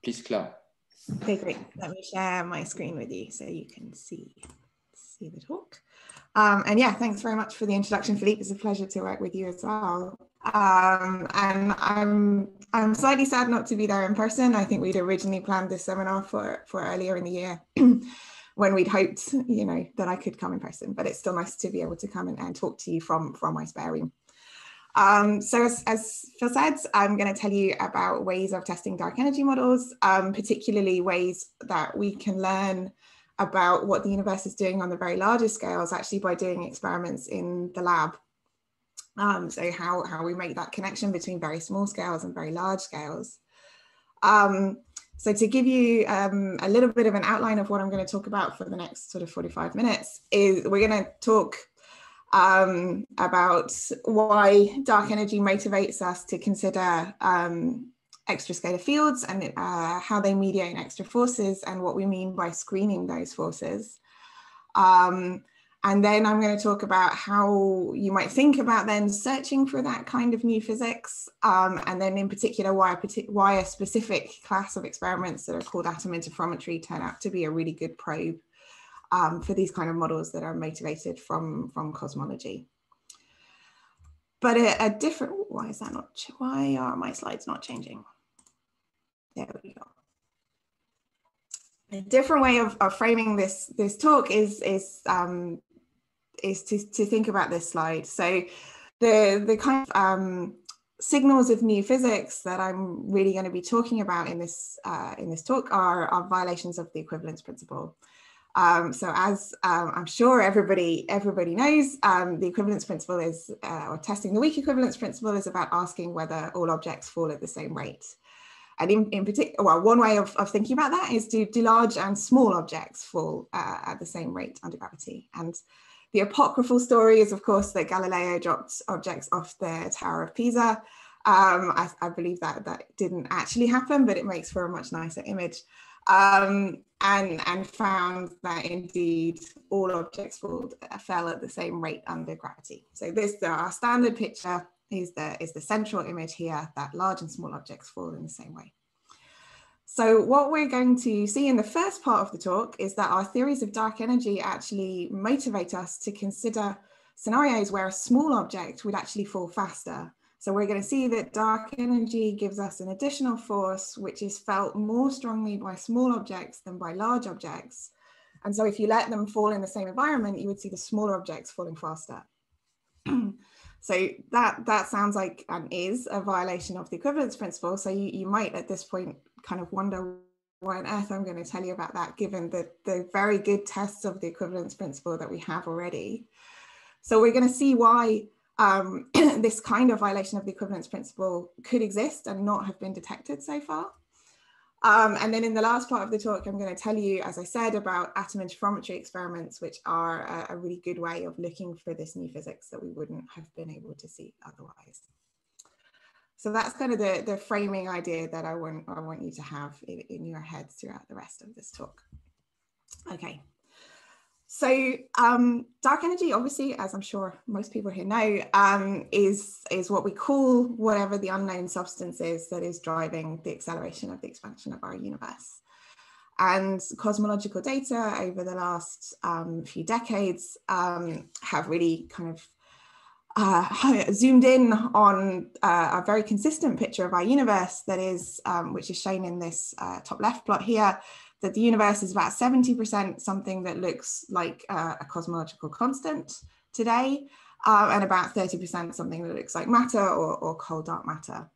Please, Claire. Okay, great. Let me share my screen with you so you can see the talk. And yeah, thanks very much for the introduction, Philippe. It's a pleasure to work with you as well. And I'm slightly sad not to be there in person. I think we'd originally planned this seminar for earlier in the year when we'd hoped, you know, that I could come in person, but it's still nice to be able to come and talk to you from my spare room. So as Phil said, I'm going to tell you about ways of testing dark energy models, particularly ways that we can learn about what the universe is doing on the very largest scales, actually by doing experiments in the lab. So how we make that connection between very small scales and very large scales. So to give you a little bit of an outline of what I'm going to talk about for the next sort of 45 minutes, is we're going to talk about why dark energy motivates us to consider extrascalar fields and how they mediate extra forces and what we mean by screening those forces. And then I'm going to talk about how you might think about then searching for that kind of new physics, and then in particular why a specific class of experiments that are called atom-interferometry turn out to be a really good probe for these kind of models that are motivated from cosmology. But a different, why are my slides not changing? There we go. A different way of framing this talk is to think about this slide. So the kind of signals of new physics that I'm really going to be talking about in this talk are violations of the equivalence principle. So as I'm sure everybody knows, the equivalence principle is, or testing the weak equivalence principle is about asking whether all objects fall at the same rate. And in particular, well, one way of thinking about that is do large and small objects fall at the same rate under gravity? And the apocryphal story is, of course, that Galileo dropped objects off the Tower of Pisa. I believe that didn't actually happen, but it makes for a much nicer image. And found that indeed all objects fell at the same rate under gravity. So our standard picture is the central image here, that large and small objects fall in the same way. So what we're going to see in the first part of the talk is that our theories of dark energy actually motivate us to consider scenarios where a small object would actually fall faster. So we're going to see that dark energy gives us an additional force which is felt more strongly by small objects than by large objects. And so if you let them fall in the same environment, you would see the smaller objects falling faster. So that sounds like and is a violation of the equivalence principle. So you might at this point kind of wonder why on earth I'm going to tell you about that, given the very good tests of the equivalence principle that we have already. So we're going to see why this kind of violation of the equivalence principle could exist and not have been detected so far. And then in the last part of the talk, I'm going to tell you, as I said, about atom-interferometry experiments, which are a really good way of looking for this new physics that we wouldn't have been able to see otherwise. So that's kind of the framing idea that I want you to have in your heads throughout the rest of this talk. Okay. So dark energy, obviously, as I'm sure most people here know, is what we call whatever the unknown substance is that is driving the acceleration of the expansion of our universe. And cosmological data over the last few decades have really kind of zoomed in on a very consistent picture of our universe that is, which is shown in this top left plot here, that the universe is about 70% something that looks like a cosmological constant today, and about 30% something that looks like matter or cold dark matter.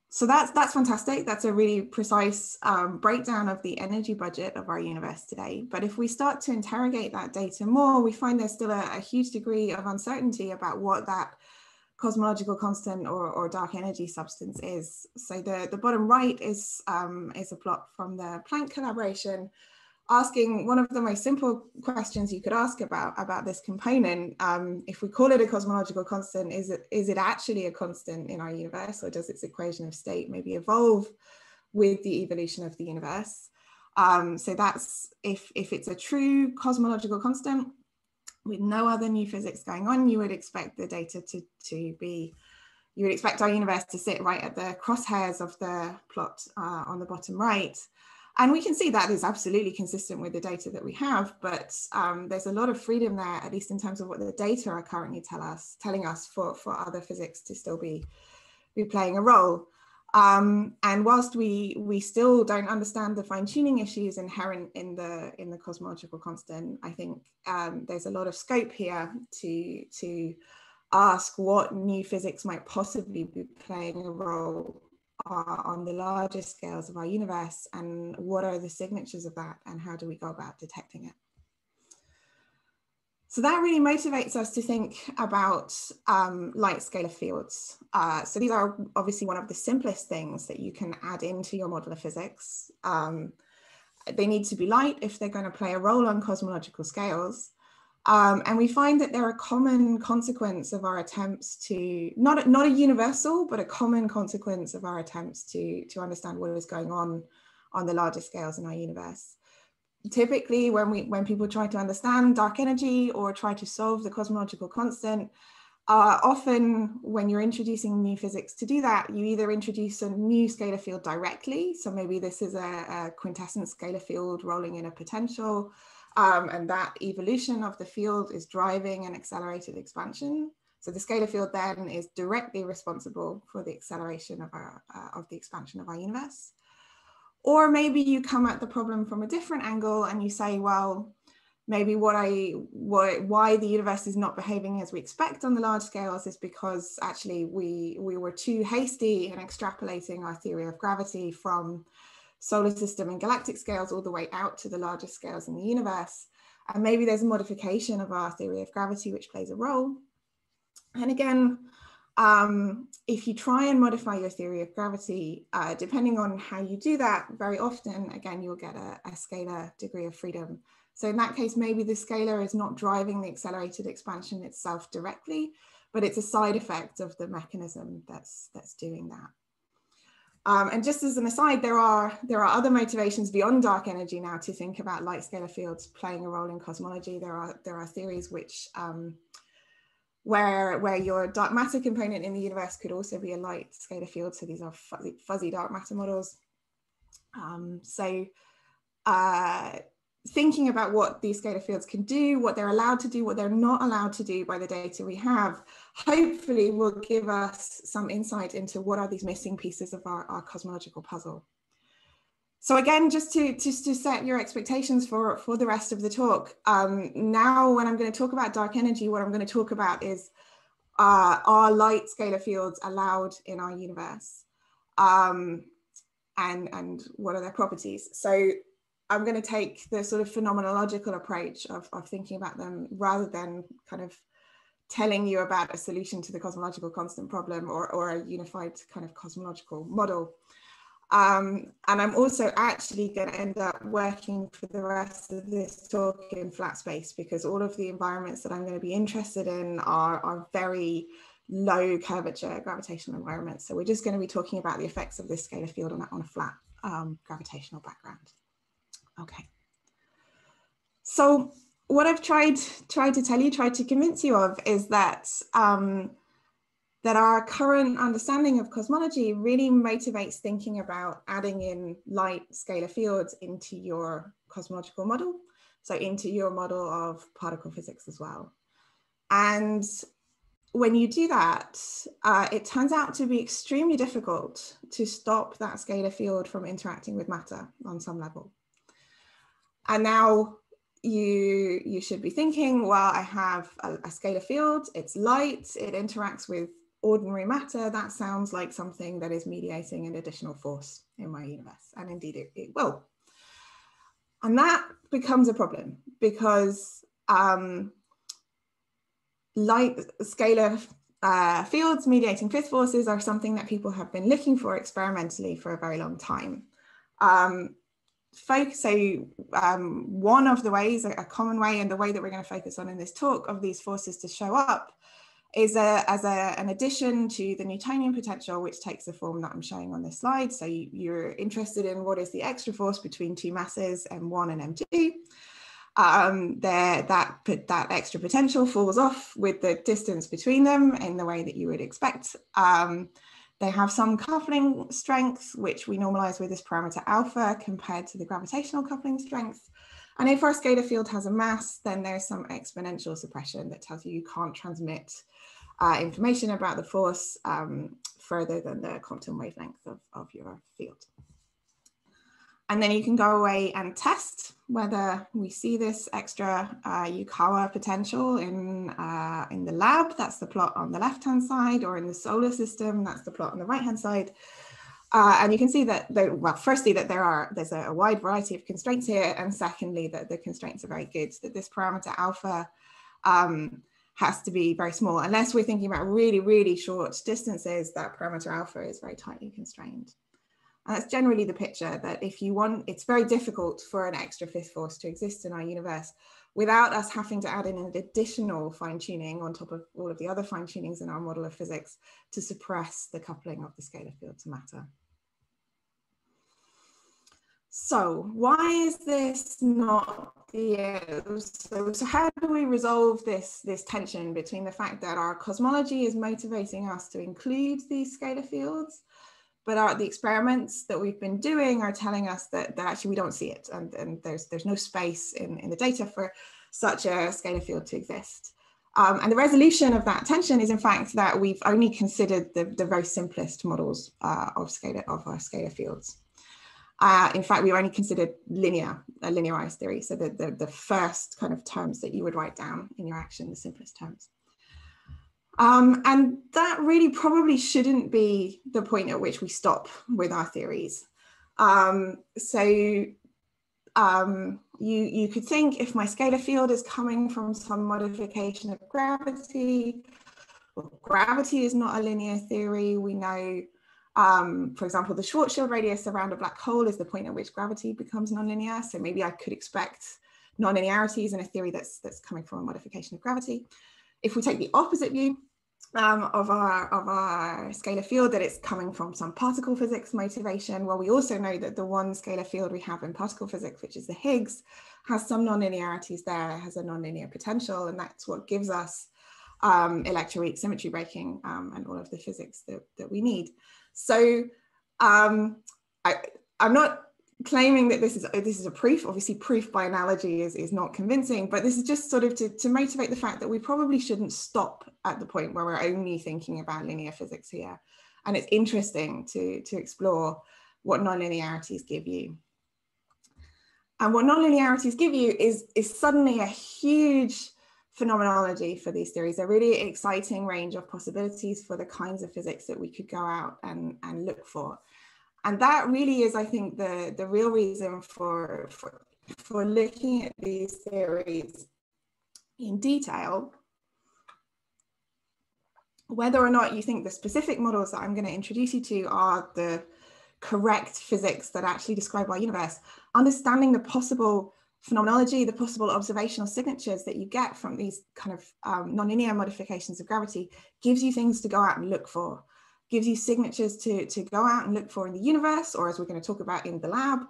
So that's fantastic. That's a really precise breakdown of the energy budget of our universe today. But if we start to interrogate that data more, we find there's still a huge degree of uncertainty about what that cosmological constant or dark energy substance is. So the bottom right is a plot from the Planck collaboration asking one of the most simple questions you could ask about this component. If we call it a cosmological constant, is it actually a constant in our universe, or does its equation of state maybe evolve with the evolution of the universe? So that's if it's a true cosmological constant, with no other new physics going on, you would expect the data to be you would expect our universe to sit right at the crosshairs of the plot on the bottom right. And we can see that is absolutely consistent with the data that we have, but there's a lot of freedom there, at least in terms of what the data are currently telling us for other physics to still be playing a role. And whilst we still don't understand the fine-tuning issues inherent in the cosmological constant, I think there's a lot of scope here to ask what new physics might possibly be playing a role on the larger scales of our universe, and what are the signatures of that, and how do we go about detecting it. So that really motivates us to think about light scalar fields. So these are obviously one of the simplest things that you can add into your model of physics. They need to be light if they're going to play a role on cosmological scales. And we find that they're a common consequence of our attempts to, not a universal, but a common consequence of our attempts to understand what is going on the larger scales in our universe. Typically, when people try to understand dark energy or try to solve the cosmological constant, often when you're introducing new physics to do that, you either introduce a new scalar field directly. So maybe this is a quintessent scalar field rolling in a potential, and that evolution of the field is driving an accelerated expansion. So the scalar field then is directly responsible for the acceleration of the expansion of our universe. Or maybe you come at the problem from a different angle and you say, well, maybe why the universe is not behaving as we expect on the large scales is because actually we were too hasty in extrapolating our theory of gravity from solar system and galactic scales all the way out to the larger scales in the universe. And maybe there's a modification of our theory of gravity which plays a role. And again, if you try and modify your theory of gravity, depending on how you do that, very often, again, you'll get a scalar degree of freedom. So in that case, maybe the scalar is not driving the accelerated expansion itself directly, but it's a side effect of the mechanism that's doing that. And just as an aside, there are other motivations beyond dark energy now to think about light scalar fields playing a role in cosmology. There are theories which where your dark matter component in the universe could also be a light scalar field. So these are fuzzy dark matter models. Thinking about what these scalar fields can do, what they're allowed to do, what they're not allowed to do by the data we have, hopefully will give us some insight into what are these missing pieces of our cosmological puzzle. So again, just to set your expectations for the rest of the talk, now when I'm going to talk about dark energy, what I'm going to talk about is are light scalar fields allowed in our universe, and what are their properties. So I'm going to take the sort of phenomenological approach of thinking about them rather than kind of telling you about a solution to the cosmological constant problem or a unified kind of cosmological model. And I'm also actually going to end up working for the rest of this talk in flat space, because all of the environments that I'm going to be interested in are very low curvature gravitational environments. So we're just going to be talking about the effects of this scalar field on a flat gravitational background. Okay. So what I've tried to convince you of is that that our current understanding of cosmology really motivates thinking about adding in light scalar fields into your cosmological model, so into your model of particle physics as well. And when you do that, it turns out to be extremely difficult to stop that scalar field from interacting with matter on some level. And now you should be thinking, well, I have a scalar field, it's light, it interacts with ordinary matter. That sounds like something that is mediating an additional force in my universe. And indeed it will. And that becomes a problem because light scalar fields mediating fifth forces are something that people have been looking for experimentally for a very long time. One of the ways, a common way, and the way that we're going to focus on in this talk of these forces to show up is as an addition to the Newtonian potential, which takes the form that I'm showing on this slide. So you're interested in what is the extra force between two masses, M1 and M2. that extra potential falls off with the distance between them in the way that you would expect. They have some coupling strength, which we normalize with this parameter alpha compared to the gravitational coupling strength. And if our scalar field has a mass, then there's some exponential suppression that tells you can't transmit information about the force further than the quantum wavelength of your field. And then you can go away and test whether we see this extra Yukawa potential in the lab. That's the plot on the left-hand side, or in the solar system. That's the plot on the right-hand side. And you can see that, well, firstly, that there's a wide variety of constraints here. And secondly, that the constraints are very good, that this parameter alpha has to be very small. Unless we're thinking about really, really short distances, that parameter alpha is very tightly constrained. And that's generally the picture, that if you want, it's very difficult for an extra fifth force to exist in our universe without us having to add in an additional fine tuning on top of all of the other fine tunings in our model of physics to suppress the coupling of the scalar field to matter. So why is this not so how do we resolve this tension between the fact that our cosmology is motivating us to include these scalar fields, but the experiments that we've been doing are telling us that actually we don't see it, and there's no space in the data for such a scalar field to exist. And the resolution of that tension is in fact that we've only considered the very simplest models of our scalar fields. In fact, we've only considered a linearized theory, so the first kind of terms that you would write down in your action, the simplest terms. And that really probably shouldn't be the point at which we stop with our theories. You could think, if my scalar field is coming from some modification of gravity, well, gravity is not a linear theory. We know, for example, the Schwarzschild radius around a black hole is the point at which gravity becomes nonlinear. So maybe I could expect nonlinearities in a theory that's coming from a modification of gravity. If we take the opposite view of our scalar field, that it's coming from some particle physics motivation, well, we also know that the one scalar field we have in particle physics, which is the Higgs, has some nonlinearities there, has a nonlinear potential, and that's what gives us electroweak symmetry breaking and all of the physics that we need. So I'm not claiming that this is a proof. Obviously, proof by analogy is not convincing, but this is just sort of to motivate the fact that we probably shouldn't stop at the point where we're only thinking about linear physics here. And it's interesting to explore what nonlinearities give you. And what nonlinearities give you is suddenly a huge phenomenology for these theories, a really exciting range of possibilities for the kinds of physics that we could go out and look for. And that really is, I think, the real reason for looking at these theories in detail. Whether or not you think the specific models that I'm going to introduce you to are the correct physics that actually describe our universe, understanding the possible phenomenology, the possible observational signatures that you get from these kind of nonlinear modifications of gravity gives you things to go out and look for. Gives you signatures to go out and look for in the universe, or as we're going to talk about in the lab,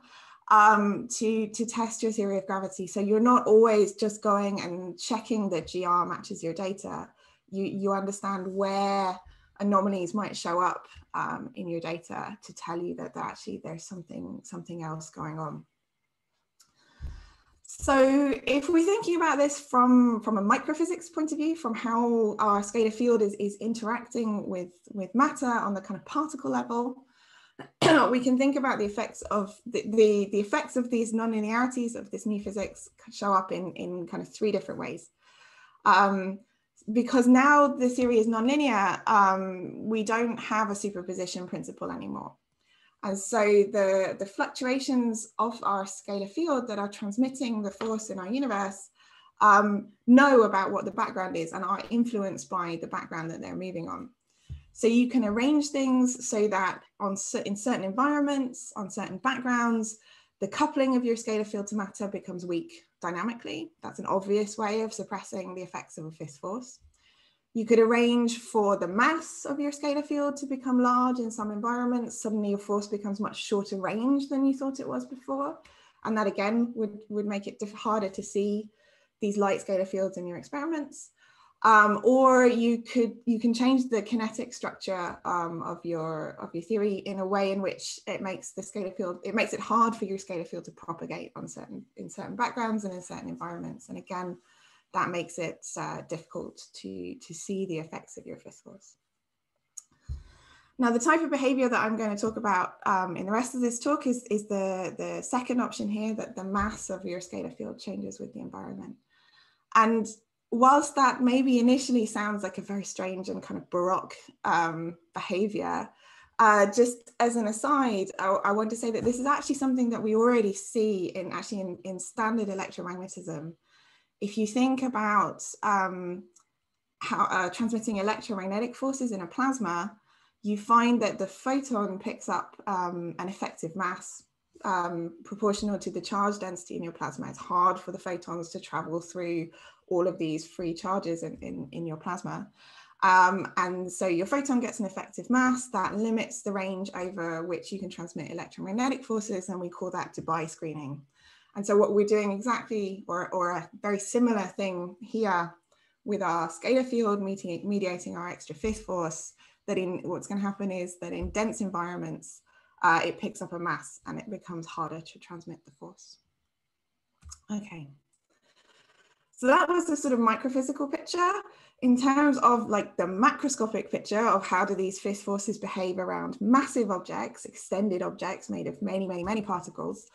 to test your theory of gravity. So you're not always just going and checking that GR matches your data. You understand where anomalies might show up in your data to tell you that actually there's something else going on. So if we're thinking about this from a microphysics point of view, from how our scalar field is interacting with matter on the kind of particle level, we can think about the effects of the effects of these nonlinearities of this new physics show up in kind of three different ways. Because now the theory is nonlinear, we don't have a superposition principle anymore. And so the fluctuations of our scalar field that are transmitting the force in our universe know about what the background is and are influenced by the background that they're moving on. So you can arrange things so that in certain environments, on certain backgrounds, the coupling of your scalar field to matter becomes weak dynamically. That's an obvious way of suppressing the effects of a fifth force. You could arrange for the mass of your scalar field to become large in some environments. Suddenly your force becomes much shorter range than you thought it was before. And that again would make it harder to see these light scalar fields in your experiments. Or you can change the kinetic structure of your theory in a way in which it makes the scalar field, it makes it hard for your scalar field to propagate in certain backgrounds and in certain environments. And again, that makes it difficult to see the effects of your fifth force. Now, the type of behavior that I'm going to talk about in the rest of this talk is the second option here, that the mass of your scalar field changes with the environment. And whilst that maybe initially sounds like a very strange and kind of baroque behavior, just as an aside, I want to say that this is actually something that we already see in standard electromagnetism. If you think about how transmitting electromagnetic forces in a plasma, you find that the photon picks up an effective mass proportional to the charge density in your plasma. It's hard for the photons to travel through all of these free charges in your plasma. And so your photon gets an effective mass that limits the range over which you can transmit electromagnetic forces, and we call that Debye screening. And so what we're doing exactly, or a very similar thing here with our scalar field mediating our extra fifth force, that what's going to happen is that in dense environments, it picks up a mass and it becomes harder to transmit the force. Okay. So that was the sort of microphysical picture. In terms of like the macroscopic picture of how do these fifth forces behave around massive objects, extended objects made of many, many, many particles,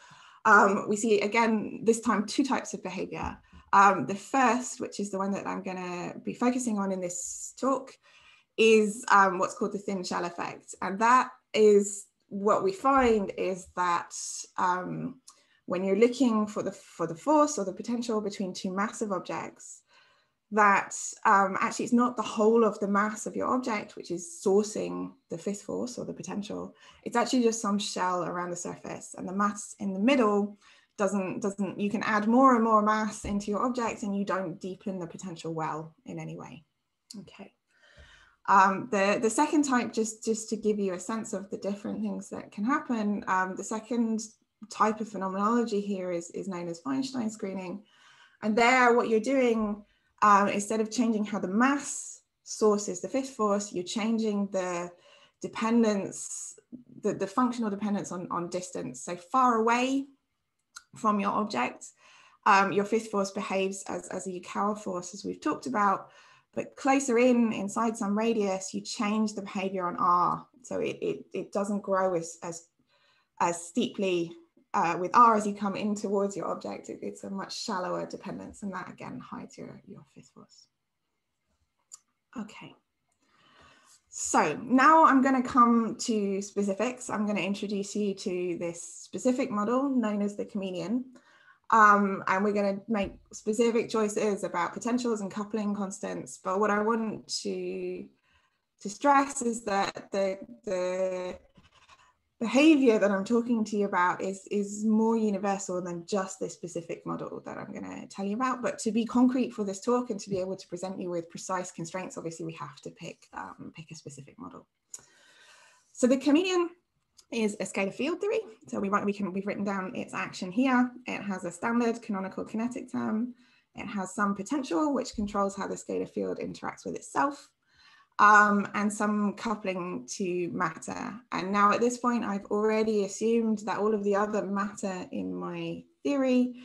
we see again, this time, two types of behavior. The first, which is the one that I'm going to be focusing on in this talk, is what's called the thin shell effect. And that is what we find is that when you're looking for the force or the potential between two massive objects, that actually it's not the whole of the mass of your object which is sourcing the fifth force or the potential. It's actually just some shell around the surface, and the mass in the middle doesn't, you can add more and more mass into your object and you don't deepen the potential well in any way. Okay. The second type, just to give you a sense of the different things that can happen, the second type of phenomenology here is known as Feinstein screening. And there, what you're doing, instead of changing how the mass sources the fifth force, you're changing the dependence, the functional dependence on distance. So far away from your object, your fifth force behaves as a Yukawa force, as we've talked about. But closer inside some radius, you change the behavior on R. So it doesn't grow as steeply with R as you come in towards your object. It's a much shallower dependence, and that again hides your fifth force. Okay. So now I'm going to come to specifics. I'm going to introduce you to this specific model known as the Chameleon. And we're going to make specific choices about potentials and coupling constants. But what I want to stress is that the behavior that I'm talking to you about is more universal than just this specific model that I'm going to tell you about. But to be concrete for this talk and to be able to present you with precise constraints, obviously we have to pick a specific model. So the Chameleon is a scalar field theory. So we've written down its action here. It has a standard canonical kinetic term. It has some potential, which controls how the scalar field interacts with itself, and some coupling to matter. And now at this point, I've already assumed that all of the other matter in my theory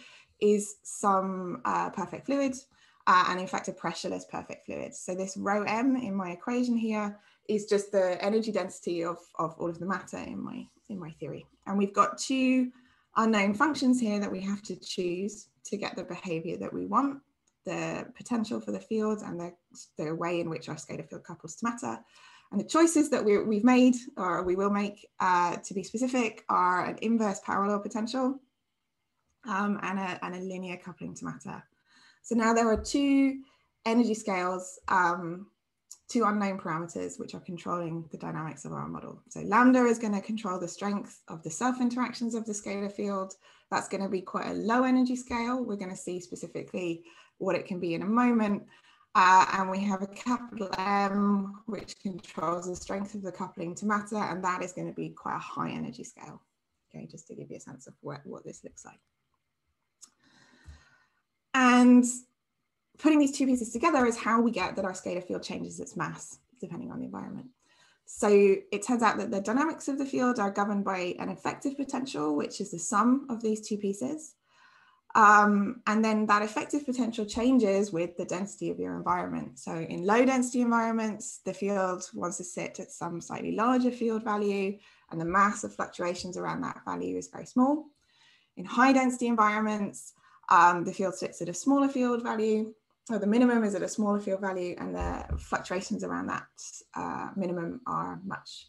is some perfect fluid, and in fact, a pressureless perfect fluid. So this rho m in my equation here is just the energy density of all of the matter in my theory. And we've got two unknown functions here that we have to choose to get the behavior that we want, the potential for the field and the way in which our scalar field couples to matter. And the choices that we've made, or we will make to be specific, are an inverse parallel potential and a linear coupling to matter. So now there are two energy scales, two unknown parameters which are controlling the dynamics of our model. So lambda is going to control the strength of the self-interactions of the scalar field. That's going to be quite a low energy scale. We're going to see specifically what it can be in a moment. And we have a capital M, which controls the strength of the coupling to matter, and that is going to be quite a high energy scale. Okay, just to give you a sense of what this looks like. And putting these two pieces together is how we get that our scalar field changes its mass depending on the environment. So it turns out that the dynamics of the field are governed by an effective potential, which is the sum of these two pieces. And then that effective potential changes with the density of your environment. So in low density environments, the field wants to sit at some slightly larger field value, and the mass of fluctuations around that value is very small. In high density environments, the field sits at a smaller field value, or the minimum is at a smaller field value, and the fluctuations around that minimum are much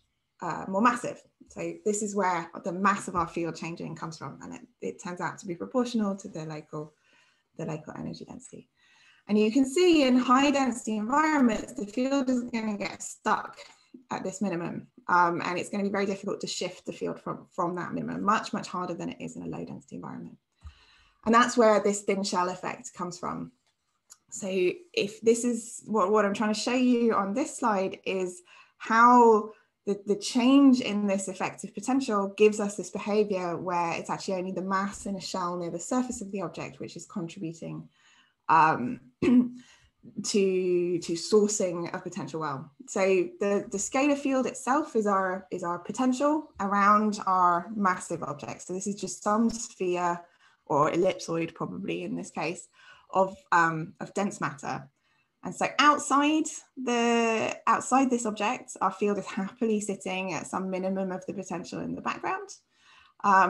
more massive. So this is where the mass of our field changing comes from, and it turns out to be proportional to the local energy density. And you can see in high density environments, the field is going to get stuck at this minimum, and it's going to be very difficult to shift the field from that minimum, much harder than it is in a low density environment. And that's where this thin shell effect comes from. So if this is what I'm trying to show you on this slide is how the change in this effective potential gives us this behavior where it's actually only the mass in a shell near the surface of the object which is contributing to sourcing a potential well. So the scalar field itself is our potential around our massive object. So this is just some sphere or ellipsoid, probably in this case, of dense matter. And so outside this object, our field is happily sitting at some minimum of the potential in the background.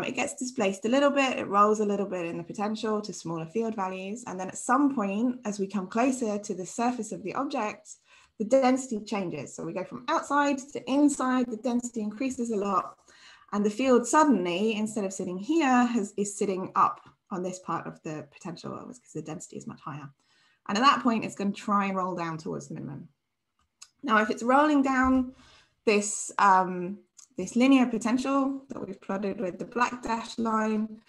It gets displaced a little bit, it rolls a little bit in the potential to smaller field values. And then at some point, as we come closer to the surface of the object, the density changes. So we go from outside to inside, the density increases a lot. And the field suddenly, instead of sitting here, is sitting up on this part of the potential because the density is much higher. And at that point, it's going to try and roll down towards the minimum. Now, if it's rolling down this, this linear potential that we've plotted with the black dashed line,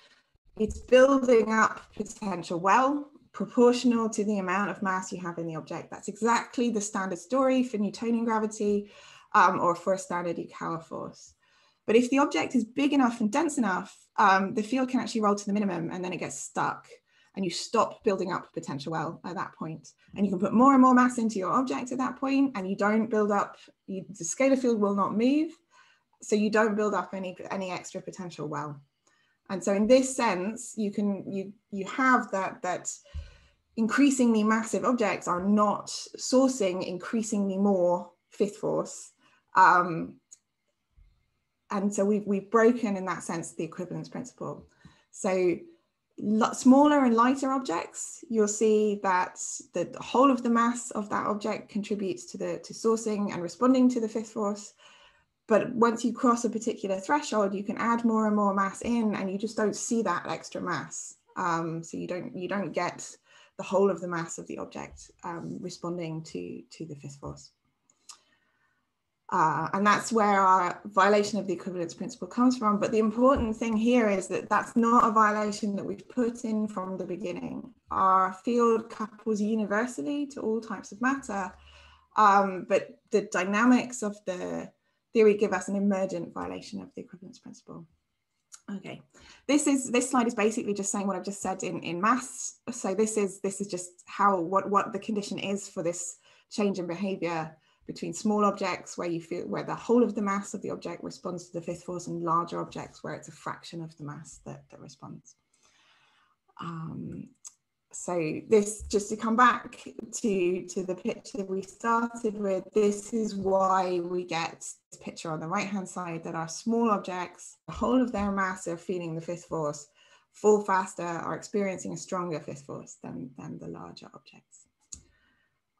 it's building up potential well, proportional to the amount of mass you have in the object. That's exactly the standard story for Newtonian gravity or for a standard Yukawa force. But if the object is big enough and dense enough, the field can actually roll to the minimum and then it gets stuck. And you stop building up potential well at that point. And you can put more and more mass into your object at that point, and you don't build up, the scalar field will not move, so you don't build up any extra potential well. And so in this sense, you have that increasingly massive objects are not sourcing increasingly more fifth force. And so we've broken, in that sense, the equivalence principle. So smaller and lighter objects, you'll see that the whole of the mass of that object contributes to sourcing and responding to the fifth force. But once you cross a particular threshold, you can add more and more mass in, and you just don't see that extra mass. So you don't get the whole of the mass of the object responding to the fifth force. And that's where our violation of the equivalence principle comes from. But the important thing here is that that's not a violation that we've put in from the beginning. Our field couples universally to all types of matter, but the dynamics of the theory give us an emergent violation of the equivalence principle. Okay, this slide is basically just saying what I've just said in maths. So this is just what the condition is for this change in behavior between small objects where the whole of the mass of the object responds to the fifth force, and larger objects where it's a fraction of the mass that responds. So this, just to come back to the picture we started with, this is why we get this picture on the right hand side, that our small objects, the whole of their mass are feeling the fifth force, fall faster, are experiencing a stronger fifth force than the larger objects.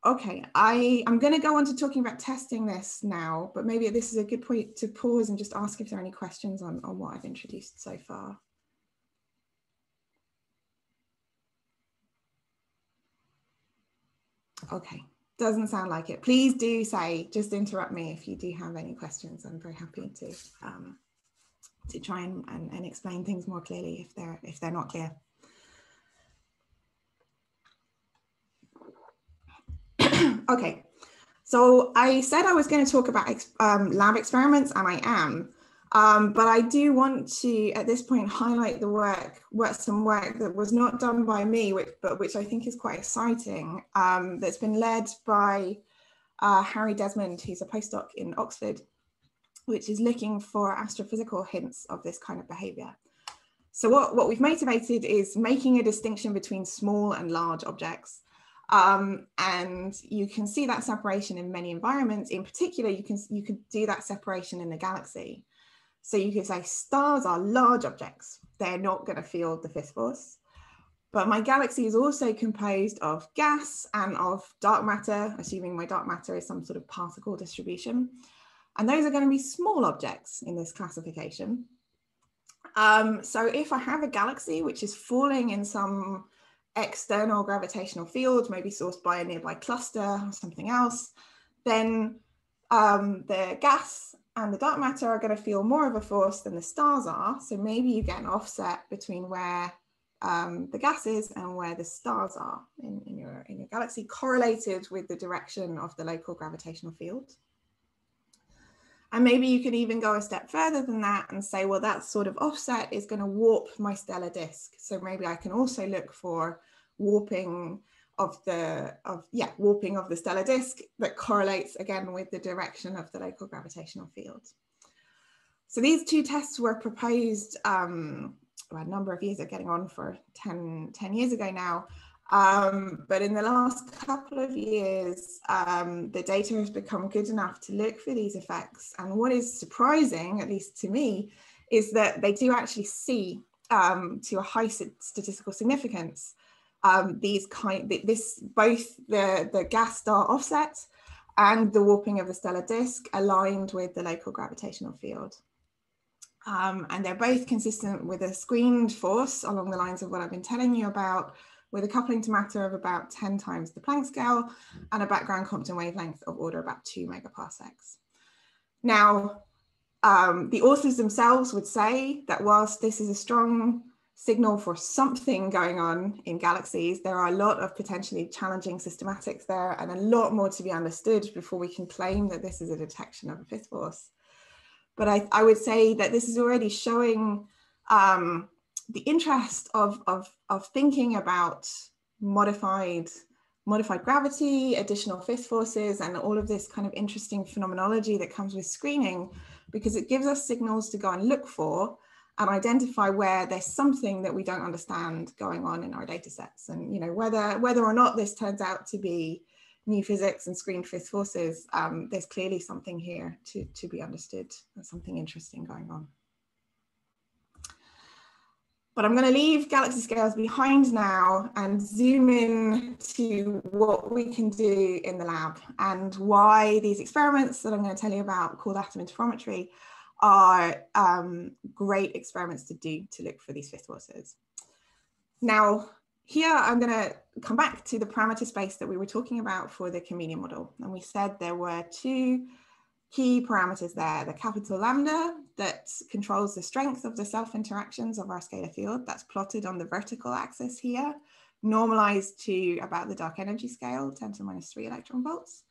Okay, I'm going to go on to talking about testing this now, but maybe this is a good point to pause and just ask if there are any questions on what I've introduced so far. Okay, doesn't sound like it. Please do just interrupt me if you do have any questions. I'm very happy to try and explain things more clearly if they're not clear. Okay, so I said I was going to talk about lab experiments, and I am. But I do want to, at this point, highlight the some work that was not done by me, but which I think is quite exciting, that's been led by Harry Desmond, who's a postdoc in Oxford, which is looking for astrophysical hints of this kind of behavior. So what we've motivated is making a distinction between small and large objects. And you can see that separation in many environments. In particular, you could do that separation in a galaxy. So you could say stars are large objects. They're not going to feel the fifth force. But my galaxy is also composed of gas and of dark matter, assuming my dark matter is some sort of particle distribution. And those are going to be small objects in this classification. So if I have a galaxy which is falling in some external gravitational field, maybe sourced by a nearby cluster or something else, then the gas and the dark matter are going to feel more of a force than the stars are. So maybe you get an offset between where the gas is and where the stars are in your galaxy, correlated with the direction of the local gravitational field. And maybe you could even go a step further than that and say, well, that sort of offset is going to warp my stellar disk. So maybe I can also look for warping of the stellar disk that correlates again with the direction of the local gravitational field. So these two tests were proposed a number of years ago, getting on for 10 years ago now. But in the last couple of years, the data has become good enough to look for these effects. And what is surprising, at least to me, is that they do actually see to a high statistical significance both the gas star offset and the warping of the stellar disk aligned with the local gravitational field. And they're both consistent with a screened force along the lines of what I've been telling you about, with a coupling to matter of about 10 times the Planck scale and a background Compton wavelength of order about 2 megaparsecs. Now, the authors themselves would say that whilst this is a strong signal for something going on in galaxies, there are a lot of potentially challenging systematics there and a lot more to be understood before we can claim that this is a detection of a fifth force. But I would say that this is already showing the interest of thinking about modified gravity, additional fifth forces, and all of this kind of interesting phenomenology that comes with screening, because it gives us signals to go and look for and identify where there's something that we don't understand going on in our data sets. And whether or not this turns out to be new physics and screened fifth forces, there's clearly something here to be understood and something interesting going on. But I'm going to leave galaxy scales behind now and zoom in to what we can do in the lab and why these experiments that I'm going to tell you about, called atom-interferometry, are great experiments to do to look for these fifth forces. Now, here I'm going to come back to the parameter space that we were talking about for the Chameleon model. And we said there were two key parameters there: the capital lambda that controls the strength of the self-interactions of our scalar field, that's plotted on the vertical axis here, normalized to about the dark energy scale, 10 to the minus 3 electron volts.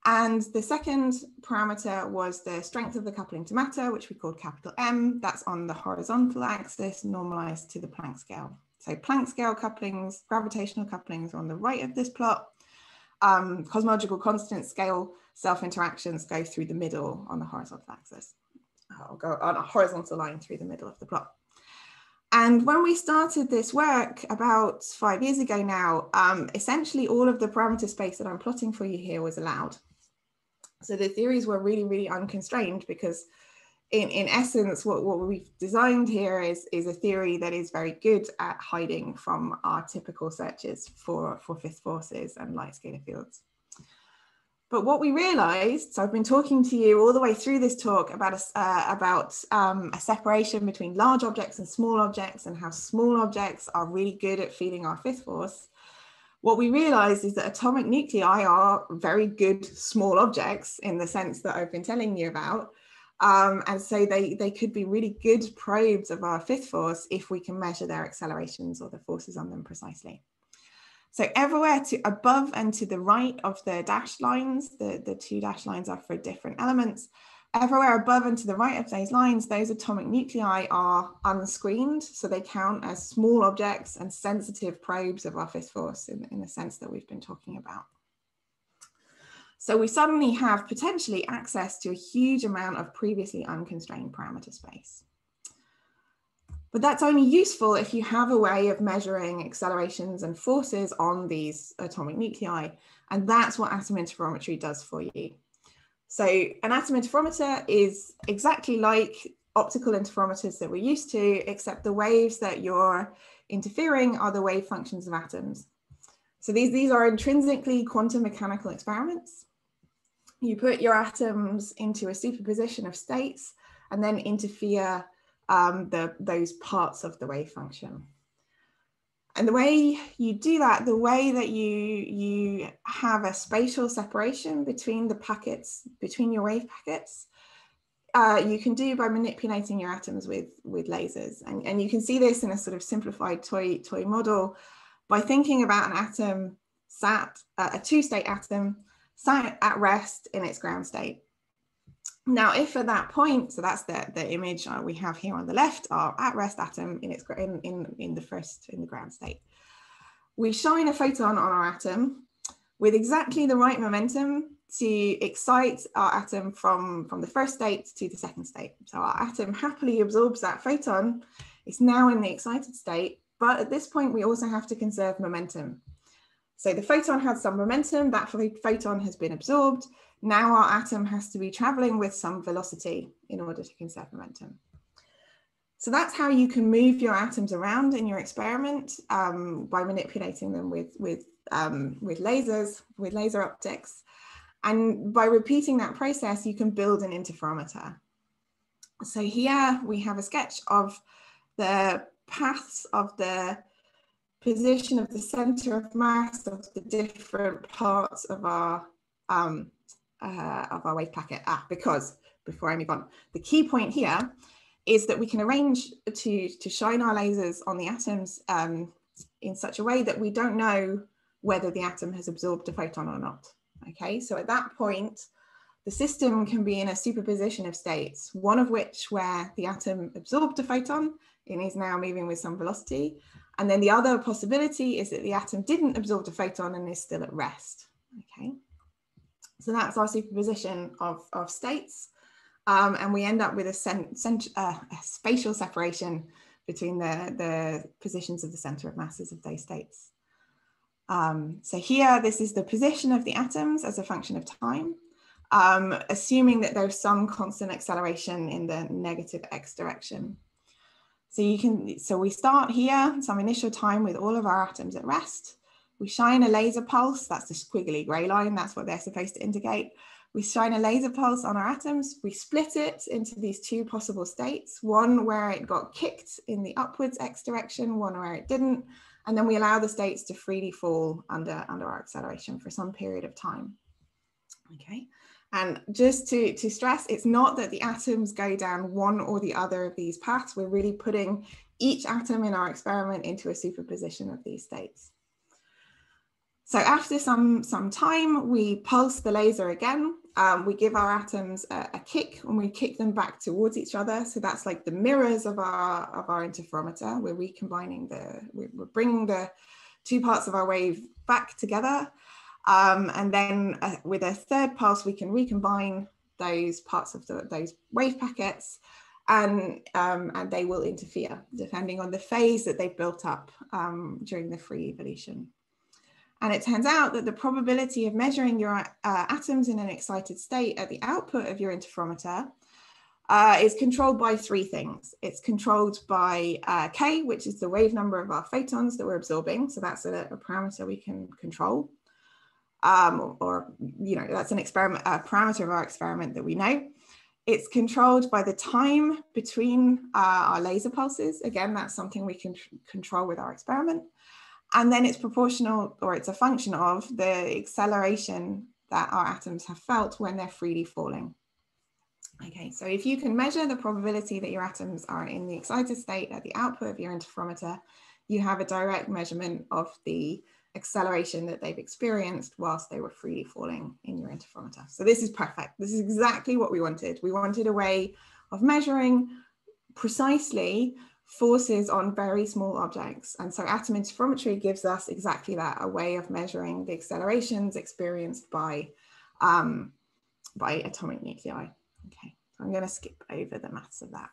And the second parameter was the strength of the coupling to matter, which we called capital M. That's on the horizontal axis, normalized to the Planck scale. So Planck scale couplings, gravitational couplings are on the right of this plot. Cosmological constant scale self-interactions go through the middle on the horizontal axis. I'll go on a horizontal line through the middle of the plot. And when we started this work about 5 years ago now, essentially all of the parameter space that I'm plotting for you here was allowed. So the theories were really, really unconstrained, because in essence, what we've designed here is a theory that is very good at hiding from our typical searches for fifth forces and light scalar fields. But what we realized, so I've been talking to you all the way through this talk about a separation between large objects and small objects, and how small objects are really good at feeling our fifth force. What we realized is that atomic nuclei are very good small objects in the sense that I've been telling you about. And so they could be really good probes of our fifth force if we can measure their accelerations or the forces on them precisely. So everywhere to above and to the right of the dashed lines, the two dashed lines are for different elements, Everywhere above and to the right of those lines, those atomic nuclei are unscreened, so they count as small objects and sensitive probes of our fifth force in the sense that we've been talking about. So we suddenly have potentially access to a huge amount of previously unconstrained parameter space. But that's only useful if you have a way of measuring accelerations and forces on these atomic nuclei, and that's what atom-interferometry does for you. So an atom interferometer is exactly like optical interferometers that we're used to, except the waves that you're interfering are the wave functions of atoms. So these are intrinsically quantum mechanical experiments. You put your atoms into a superposition of states and then interfere those parts of the wave function. And the way you do that, the way that you have a spatial separation between the packets, between your wave packets, you can do by manipulating your atoms with lasers. And you can see this in a sort of simplified toy model by thinking about an atom a two-state atom sat at rest in its ground state. Now, if at that point, so that's the image we have here on the left, our at-rest atom in the ground state. We shine a photon on our atom with exactly the right momentum to excite our atom from the first state to the second state. So our atom happily absorbs that photon. It's now in the excited state, but at this point, we also have to conserve momentum. So the photon has some momentum, that photon has been absorbed. Now our atom has to be traveling with some velocity in order to conserve momentum. So that's how you can move your atoms around in your experiment by manipulating them with lasers, with laser optics. And by repeating that process, you can build an interferometer. So here we have a sketch of the paths of the position of the center of mass of the different parts of our wave packet. Because before I move on, the key point here is that we can arrange to shine our lasers on the atoms in such a way that we don't know whether the atom has absorbed a photon or not. Okay, so at that point, the system can be in a superposition of states, one of which where the atom absorbed a photon and is now moving with some velocity. And then the other possibility is that the atom didn't absorb the photon and is still at rest. Okay, so that's our superposition of states. And we end up with a spatial separation between the positions of the center of masses of those states. So here, this is the position of the atoms as a function of time, assuming that there's some constant acceleration in the negative x direction. So we start here, some initial time with all of our atoms at rest. We shine a laser pulse, that's the squiggly gray line, that's what they're supposed to indicate. We shine a laser pulse on our atoms, we split it into these two possible states, one where it got kicked in the upwards x direction, one where it didn't, and then we allow the states to freely fall under our acceleration for some period of time. Okay. And just to stress, it's not that the atoms go down one or the other of these paths. We're really putting each atom in our experiment into a superposition of these states. So after some time, we pulse the laser again. We give our atoms a kick and we kick them back towards each other. So that's like the mirrors of our interferometer. We're recombining we're bringing the two parts of our wave back together. And then with a third pulse, we can recombine those parts of those wave packets and they will interfere depending on the phase that they've built up during the free evolution. And it turns out that the probability of measuring your atoms in an excited state at the output of your interferometer is controlled by three things. It's controlled by K, which is the wave number of our photons that we're absorbing. So that's a parameter we can control. Or, you know, that's a parameter of our experiment that we know. It's controlled by the time between our laser pulses. Again, that's something we can control with our experiment. And then it's proportional, or it's a function of the acceleration that our atoms have felt when they're freely falling. Okay, so if you can measure the probability that your atoms are in the excited state at the output of your interferometer, you have a direct measurement of the acceleration that they've experienced whilst they were freely falling in your interferometer. So this is perfect. This is exactly what we wanted. We wanted a way of measuring precisely forces on very small objects. And so atom interferometry gives us exactly that, a way of measuring the accelerations experienced by atomic nuclei. Okay, so I'm going to skip over the maths of that.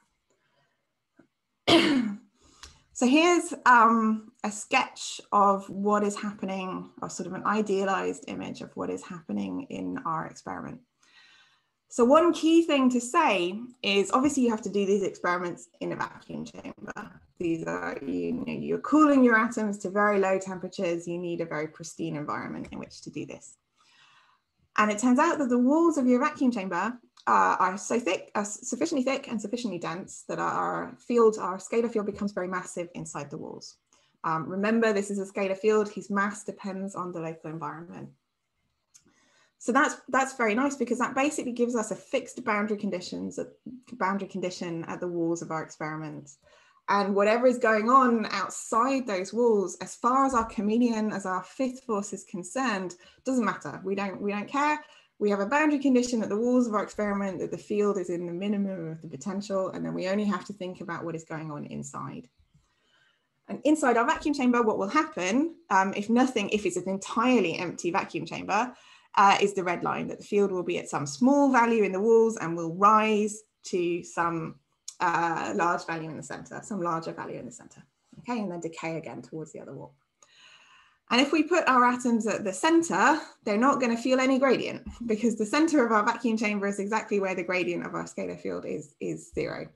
So here's a sketch of what is happening, or sort of an idealized image of what is happening in our experiment. So one key thing to say is, obviously you have to do these experiments in a vacuum chamber. These are, you're cooling your atoms to very low temperatures. You need a very pristine environment in which to do this. And it turns out that the walls of your vacuum chamber are so thick, sufficiently thick and sufficiently dense that our scalar field becomes very massive inside the walls. Remember, this is a scalar field whose mass depends on the local environment. So that's very nice, because that basically gives us a fixed boundary condition at the walls of our experiment. And whatever is going on outside those walls, as far as our chameleon, as our fifth force is concerned, doesn't matter. We don't care. We have a boundary condition at the walls of our experiment that the field is in the minimum of the potential, and then we only have to think about what is going on inside. And inside our vacuum chamber, what will happen, if it's an entirely empty vacuum chamber, is the red line, that the field will be at some small value in the walls and will rise to some large value in the center, some larger value in the center, okay, and then decay again towards the other wall. And if we put our atoms at the center, they're not going to feel any gradient, because the center of our vacuum chamber is exactly where the gradient of our scalar field is 0.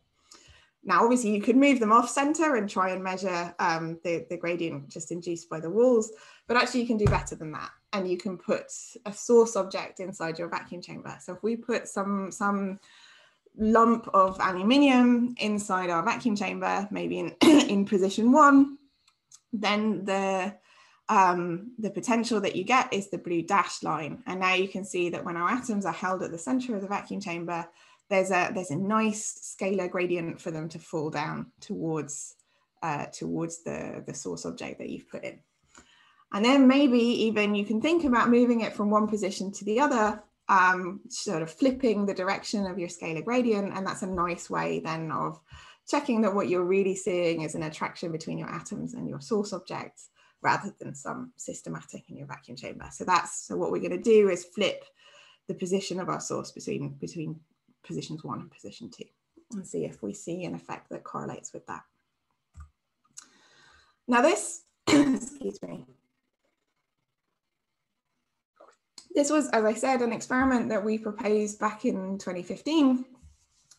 Now, obviously, you could move them off center and try and measure the gradient just induced by the walls, but actually you can do better than that. And you can put a source object inside your vacuum chamber. So if we put some lump of aluminium inside our vacuum chamber, maybe in position 1, then the potential that you get is the blue dashed line. And now you can see that when our atoms are held at the center of the vacuum chamber, there's a nice scalar gradient for them to fall down towards the source object that you've put in. And then maybe even you can think about moving it from one position to the other, sort of flipping the direction of your scalar gradient. And that's a nice way then of checking that what you're really seeing is an attraction between your atoms and your source objects, rather than some systematic in your vacuum chamber. So what we're going to do is flip the position of our source between positions 1 and position 2, and see if we see an effect that correlates with that. Now this, excuse me, this was, as I said, an experiment that we proposed back in 2015,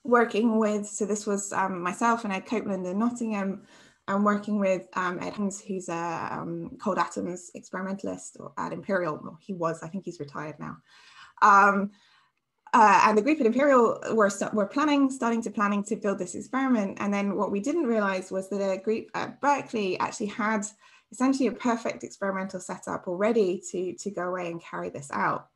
working with, so this was myself and Ed Copeland in Nottingham, and working with Ed Hans, who's a cold atoms experimentalist at Imperial. Well, he was, I think he's retired now. And the group at Imperial were starting to planning to build this experiment. And then what we didn't realize was that a group at Berkeley actually had essentially a perfect experimental setup already to go away and carry this out.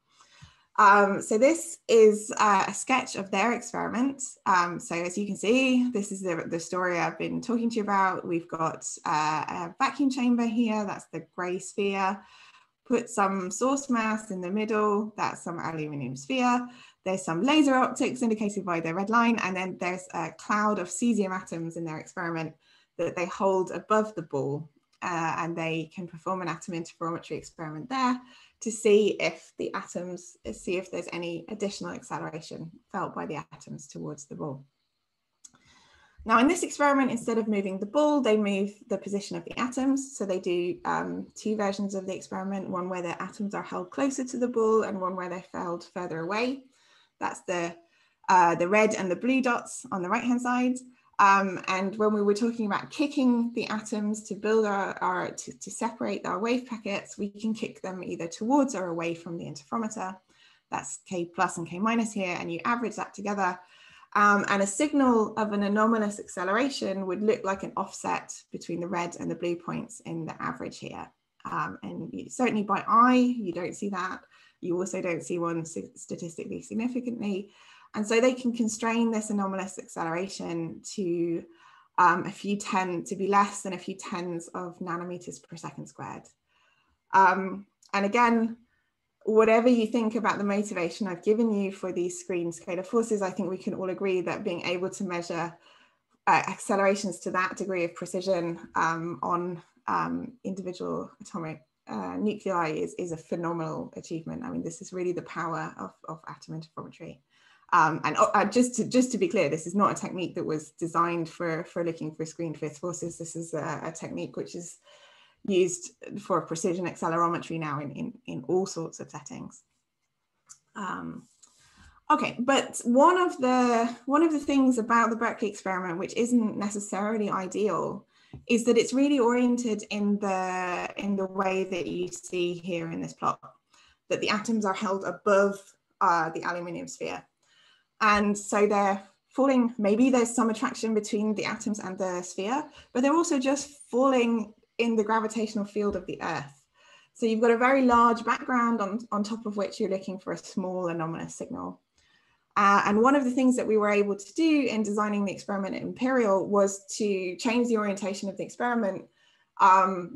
So this is a sketch of their experiment. So as you can see, this is the story I've been talking to you about. We've got a vacuum chamber here, that's the gray sphere. Put some source mass in the middle, that's some aluminum sphere. There's some laser optics indicated by the red line, and then there's a cloud of cesium atoms in their experiment that they hold above the ball, and they can perform an atom interferometry experiment there to see if the atoms, see if there's any additional acceleration felt by the atoms towards the ball. Now in this experiment, instead of moving the ball, they move the position of the atoms. So they do 2 versions of the experiment, one where the atoms are held closer to the ball and one where they're held further away. That's the red and the blue dots on the right-hand side. And when we were talking about kicking the atoms to build to separate our wave packets, we can kick them either towards or away from the interferometer. That's K plus and K minus here, and you average that together. And a signal of an anomalous acceleration would look like an offset between the red and the blue points in the average here. And certainly by eye, you don't see that. You also don't see one statistically significantly. And so they can constrain this anomalous acceleration to to be less than a few tens of nanometers per second squared. And again, whatever you think about the motivation I've given you for these screened scalar forces, I think we can all agree that being able to measure accelerations to that degree of precision on individual atomic nuclei is a phenomenal achievement. I mean, this is really the power of atom interferometry. And just to be clear, this is not a technique that was designed for looking for screened fifth forces. This is a technique which is used for precision accelerometry now in all sorts of settings. Okay, but one of the things about the Berkeley experiment, which isn't necessarily ideal, is that it's really oriented in the way that you see here in this plot, that the atoms are held above the aluminium sphere. And so they're falling, maybe there's some attraction between the atoms and the sphere, but they're also just falling in the gravitational field of the Earth. So you've got a very large background on top of which you're looking for a small anomalous signal. And one of the things that we were able to do in designing the experiment at Imperial was to change the orientation of the experiment,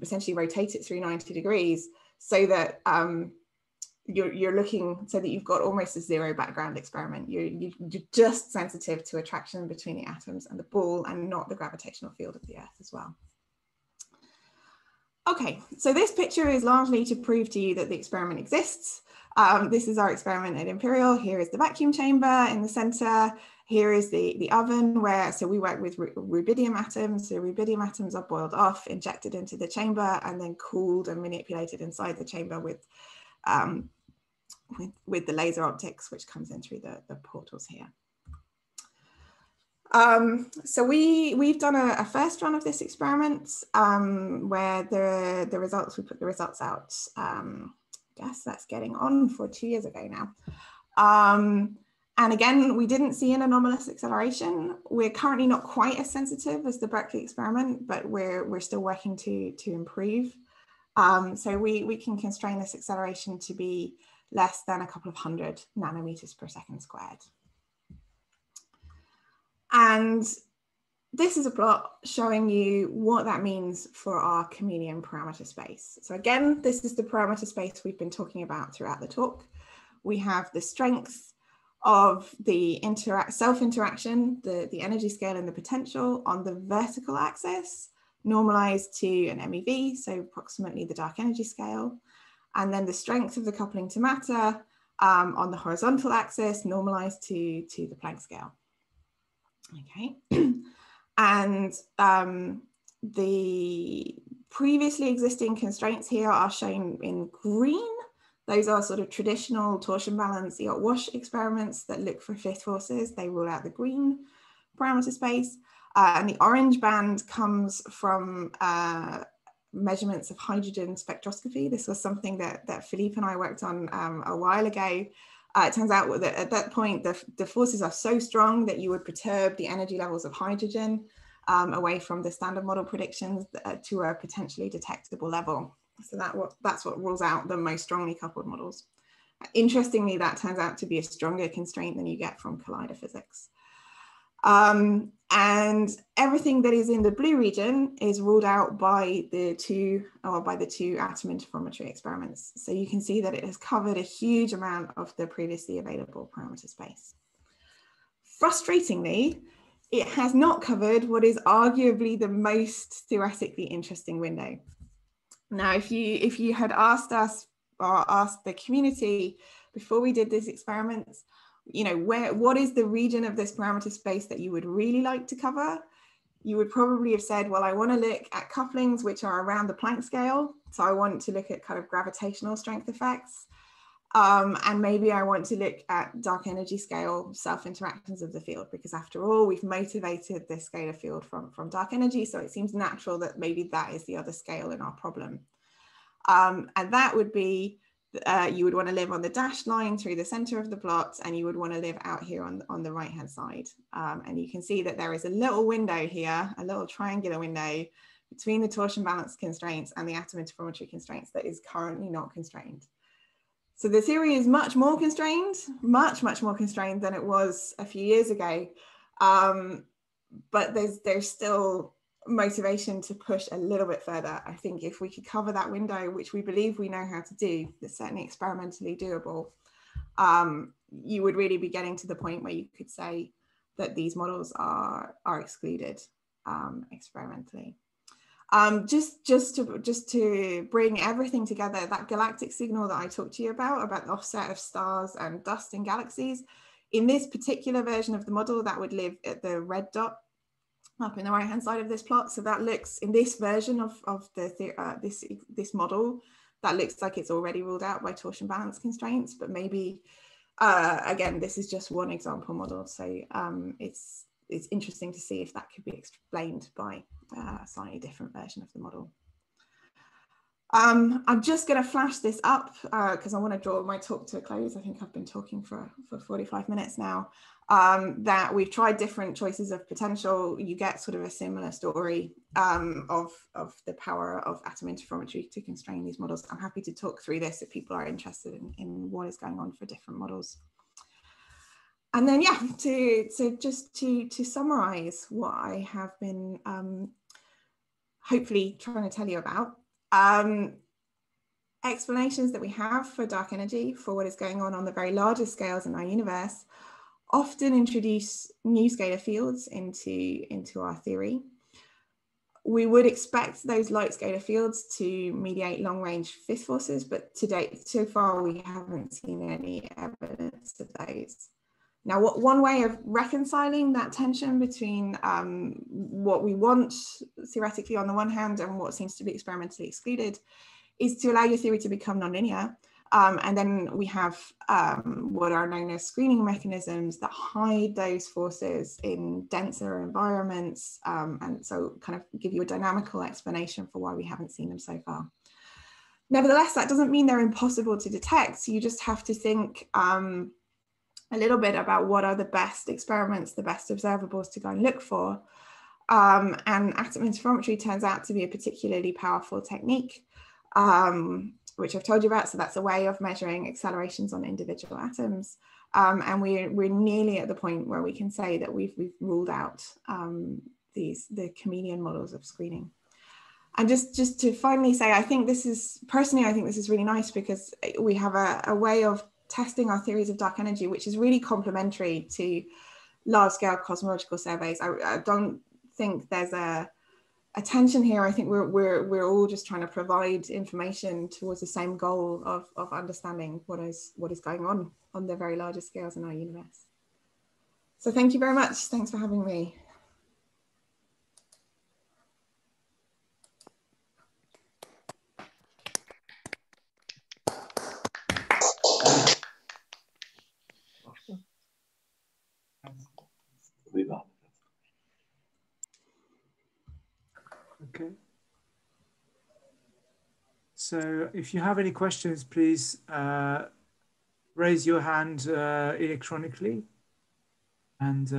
essentially rotate it through 90 degrees so that you're looking so that you've got almost a zero background experiment. You're just sensitive to attraction between the atoms and the ball and not the gravitational field of the Earth as well. Okay, so this picture is largely to prove to you that the experiment exists. This is our experiment at Imperial. Here is the vacuum chamber in the center. Here is the oven where, so we work with rubidium atoms. So rubidium atoms are boiled off, injected into the chamber, and then cooled and manipulated inside the chamber with the laser optics, which comes in through the portals here. So we've done a first run of this experiment where the results, we put the results out, I guess that's getting on for 2 years ago now. And again, we didn't see an anomalous acceleration. We're currently not quite as sensitive as the Berkeley experiment, but we're still working to improve. So we can constrain this acceleration to be less than a couple of 100 nanometers per second squared. And this is a plot showing you what that means for our Chameleon parameter space. So again, this is the parameter space we've been talking about throughout the talk. We have the strength of the self-interaction, the energy scale and the potential on the vertical axis, normalized to an MEV, so approximately the dark energy scale. And then the strength of the coupling to matter on the horizontal axis, normalized to the Planck scale. Okay, and the previously existing constraints here are shown in green. Those are sort of traditional torsion balance wash experiments that look for fifth forces. They rule out the green parameter space. And the orange band comes from measurements of hydrogen spectroscopy. This was something that Philippe and I worked on a while ago. It turns out that at that point, the forces are so strong that you would perturb the energy levels of hydrogen away from the standard model predictions to a potentially detectable level. So that's what rules out the most strongly coupled models. Interestingly, that turns out to be a stronger constraint than you get from collider physics. And everything that is in the blue region is ruled out by the two atom interferometry experiments. So you can see that it has covered a huge amount of the previously available parameter space. Frustratingly, it has not covered what is arguably the most theoretically interesting window. Now, if you had asked us or asked the community before we did this experiment, you know, what is the region of this parameter space that you would really like to cover? You would probably have said, well, I want to look at couplings which are around the Planck scale. So I want to look at kind of gravitational strength effects. And maybe I want to look at dark energy scale self-interactions of the field, because after all, we've motivated this scalar field from dark energy. So it seems natural that maybe that is the other scale in our problem. And that would be, you would want to live on the dashed line through the center of the plot, and you would want to live out here on the right hand side. And you can see that there is a little window here, a little triangular window between the torsion balance constraints and the atom interferometry constraints that is currently not constrained. So the theory is much more constrained, much more constrained than it was a few years ago. But there's still motivation to push a little bit further. I think if we could cover that window, which we believe we know how to do, that's certainly experimentally doable, you would really be getting to the point where you could say that these models are excluded experimentally. Just to bring everything together, that galactic signal that I talked to you about the offset of stars and dust in galaxies, in this particular version of the model, that would live at the red dot up in the right hand side of this plot. So that looks, in this version of this model, that looks like it's already ruled out by torsion balance constraints, but maybe again, this is just one example model, so it's interesting to see if that could be explained by a slightly different version of the model. I'm just going to flash this up because I want to draw my talk to a close. I think I've been talking for 45 minutes now. That we've tried different choices of potential. You get sort of a similar story of the power of atom-interferometry to constrain these models. I'm happy to talk through this if people are interested in what is going on for different models. And then, yeah, to summarize what I have been hopefully trying to tell you about. Explanations that we have for dark energy, for what is going on the very largest scales in our universe, often introduce new scalar fields into our theory. We would expect those light scalar fields to mediate long-range fifth forces, but to date, so far, we haven't seen any evidence of those. Now, one way of reconciling that tension between what we want theoretically on the one hand and what seems to be experimentally excluded is to allow your theory to become nonlinear. And then we have what are known as screening mechanisms that hide those forces in denser environments, and so kind of give you a dynamical explanation for why we haven't seen them so far. Nevertheless, that doesn't mean they're impossible to detect. You just have to think a little bit about what are the best experiments, the best observables to go and look for. And atom-interferometry turns out to be a particularly powerful technique, which I've told you about. So that's a way of measuring accelerations on individual atoms. And we're nearly at the point where we can say that we've ruled out the Chameleon models of screening. And just to finally say, I think this is really nice because we have a way of testing our theories of dark energy, which is really complementary to large-scale cosmological surveys. I don't think there's a tension here. I think we're all just trying to provide information towards the same goal of understanding what is going on the very largest scales in our universe. So thank you very much. Thanks for having me. Okay. So if you have any questions, please raise your hand electronically and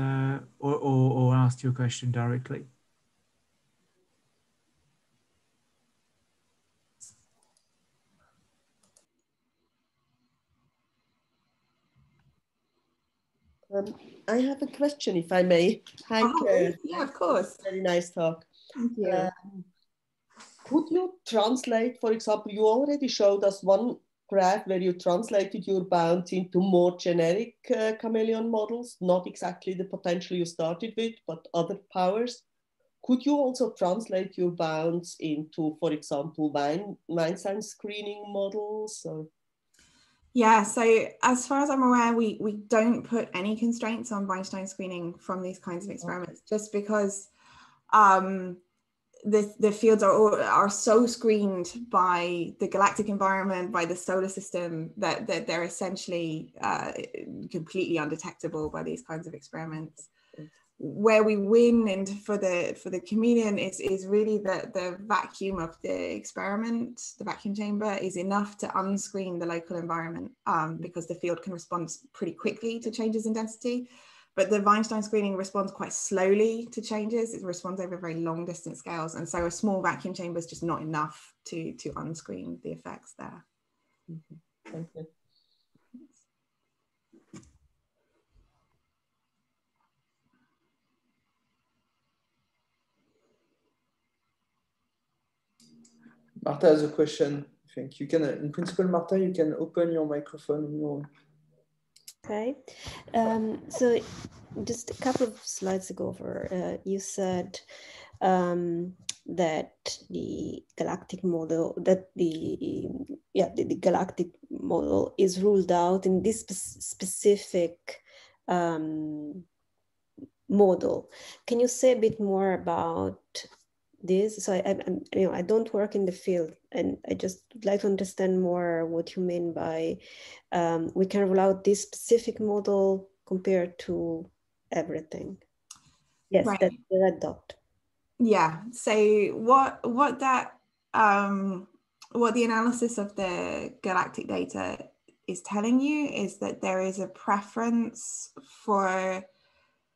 or ask your question directly. I have a question, if I may. Hi, Claire. Yeah, of course. Very nice talk. Thank you. Could you translate, for example, you already showed us one graph where you translated your bounds into more generic chameleon models, not exactly the potential you started with, but other powers. Could you also translate your bounds into, for example, Weinstein screening models? Or? Yeah, so as far as I'm aware, we don't put any constraints on Weinstein screening from these kinds of experiments, just because the fields are so screened by the galactic environment, by the solar system, that they're essentially completely undetectable by these kinds of experiments. Where we win and for the Chameleon is really the vacuum of the experiment, the vacuum chamber is enough to unscreen the local environment because the field can respond pretty quickly to changes in density. But the Weinstein screening responds quite slowly to changes. It responds over very long distance scales. And so a small vacuum chamber is just not enough to unscreen the effects there. Mm-hmm. Thank you. Marta has a question. I think you can, in principle, Marta, you can open your microphone on your own. Okay, so just a couple of slides ago, you said that the galactic model, the galactic model is ruled out in this specific model. Can you say a bit more about this? So I don't work in the field, and I just would like to understand more what you mean by we can rule out this specific model compared to everything. Yes, right. That's the red dot. Yeah. So what the analysis of the galactic data is telling you is that there is a preference for.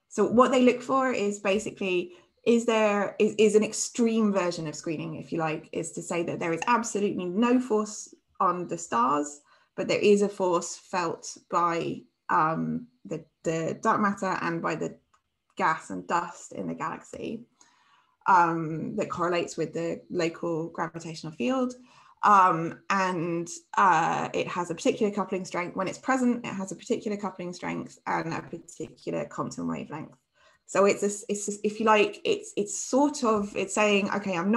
So what they look for is basically, is an extreme version of screening, if you like, is to say that there is absolutely no force on the stars, but there is a force felt by the dark matter and by the gas and dust in the galaxy that correlates with the local gravitational field. And it has a particular coupling strength. When it's present, it has a particular coupling strength and a particular Compton wavelength. So it's if you like, it's saying, okay, I'm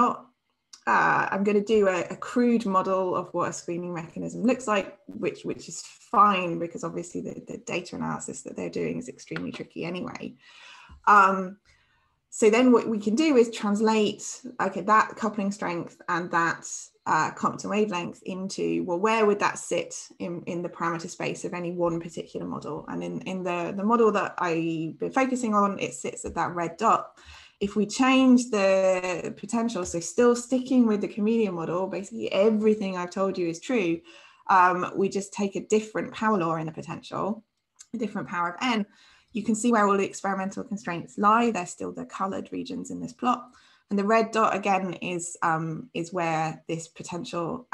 going to do a crude model of what a screening mechanism looks like, which is fine, because obviously the data analysis that they're doing is extremely tricky anyway. So then what we can do is translate, okay, that coupling strength and that Compton wavelength into, well, where would that sit in the parameter space of any one particular model? And in the model that I've been focusing on, it sits at that red dot. If we change the potential, so still sticking with the Chameleon model, basically everything I've told you is true, we just take a different power law in the potential, a different power of n. You can see where all the experimental constraints lie. They're still the colored regions in this plot. And the red dot, again, is where this potential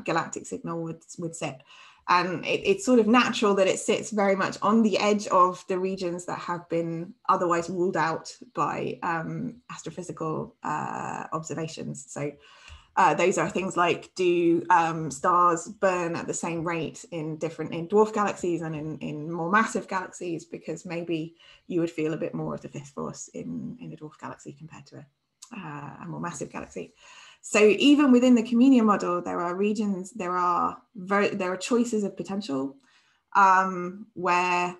galactic signal would sit. And it's sort of natural that it sits very much on the edge of the regions that have been otherwise ruled out by astrophysical observations. So those are things like, do stars burn at the same rate in dwarf galaxies and in more massive galaxies? Because maybe you would feel a bit more of the fifth force in a dwarf galaxy compared to a more massive galaxy. So even within the Chameleon model, there are regions, there are choices of potential where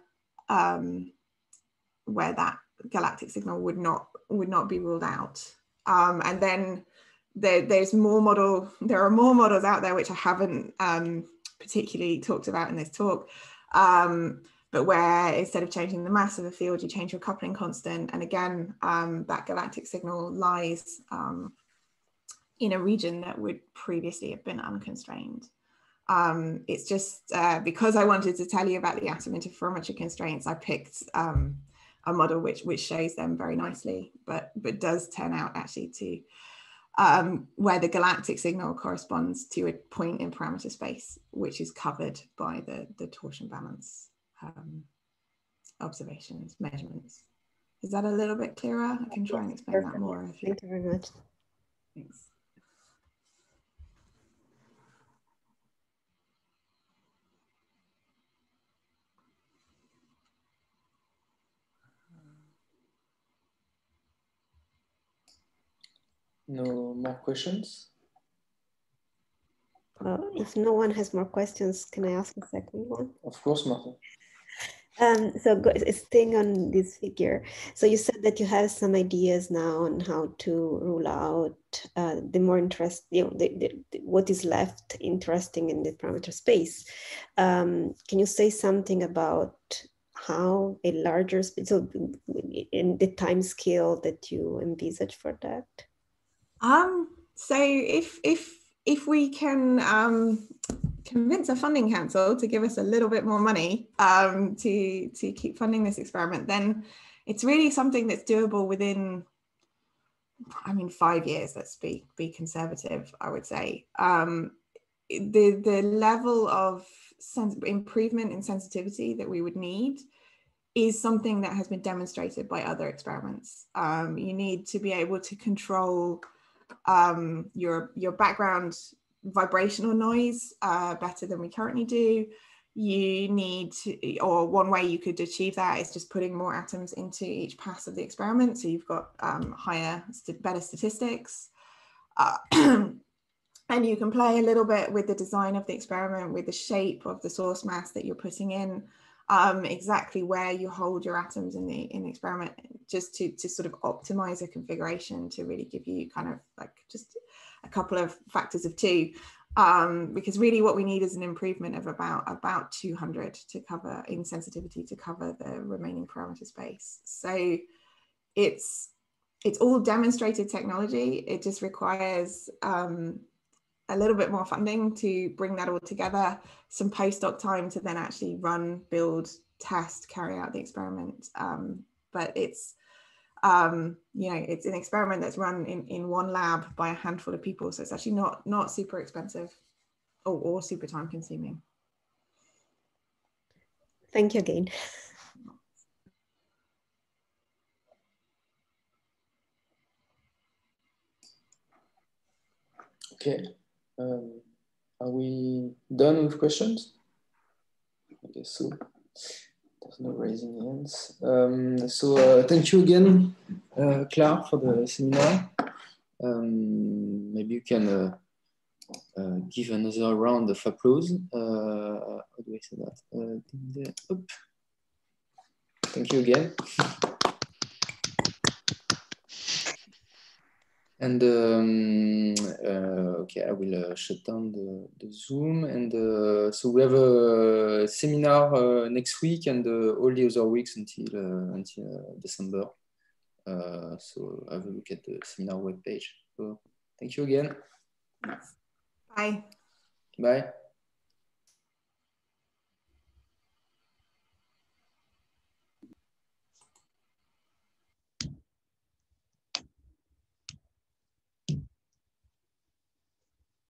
that galactic signal would not be ruled out, and then there are more models out there which I haven't particularly talked about in this talk, but where instead of changing the mass of the field, you change your coupling constant, and again that galactic signal lies in a region that would previously have been unconstrained. It's just because I wanted to tell you about the atom-interferometry constraints, I picked a model which shows them very nicely, but does turn out actually to where the galactic signal corresponds to a point in parameter space, which is covered by the torsion balance observations, measurements. Is that a little bit clearer? I can try and explain that more. Thank you very much. Thanks. No more questions? If no one has more questions, can I ask a second one? Of course, Marta. So staying on this figure, so you said that you have some ideas now on how to rule out the more what is left interesting in the parameter space. Can you say something about how a larger space, so in the time scale that you envisage for that? So if we can convince a funding council to give us a little bit more money to keep funding this experiment, then it's really something that's doable within, 5 years. Let's be conservative, I would say. The level of improvement in sensitivity that we would need is something that has been demonstrated by other experiments. You need to be able to control your background vibrational noise better than we currently do. You need to, or one way you could achieve that is just putting more atoms into each pass of the experiment. So you've got better statistics. And you can play a little bit with the design of the experiment, with the shape of the source mass that you're putting in, exactly where you hold your atoms in the experiment, just to sort of optimize a configuration to really give you kind of like just a couple of factors of 2. Because really what we need is an improvement of about 200 to cover in sensitivity to cover the remaining parameter space. So it's all demonstrated technology. It just requires a little bit more funding to bring that all together, some postdoc time to then actually run, build, test, carry out the experiment. But it's, you know, it's an experiment that's run in one lab by a handful of people. So it's actually not super expensive or super time consuming. Thank you again. Okay. Are we done with questions? I guess so. There's no raising hands. Thank you again, Clare, for the seminar. Maybe you can give another round of applause. How do I say that? Thank you again. And okay, I will shut down the Zoom. And so we have a seminar next week and all the other weeks until December. So have a look at the seminar webpage. So thank you again. Bye. Bye.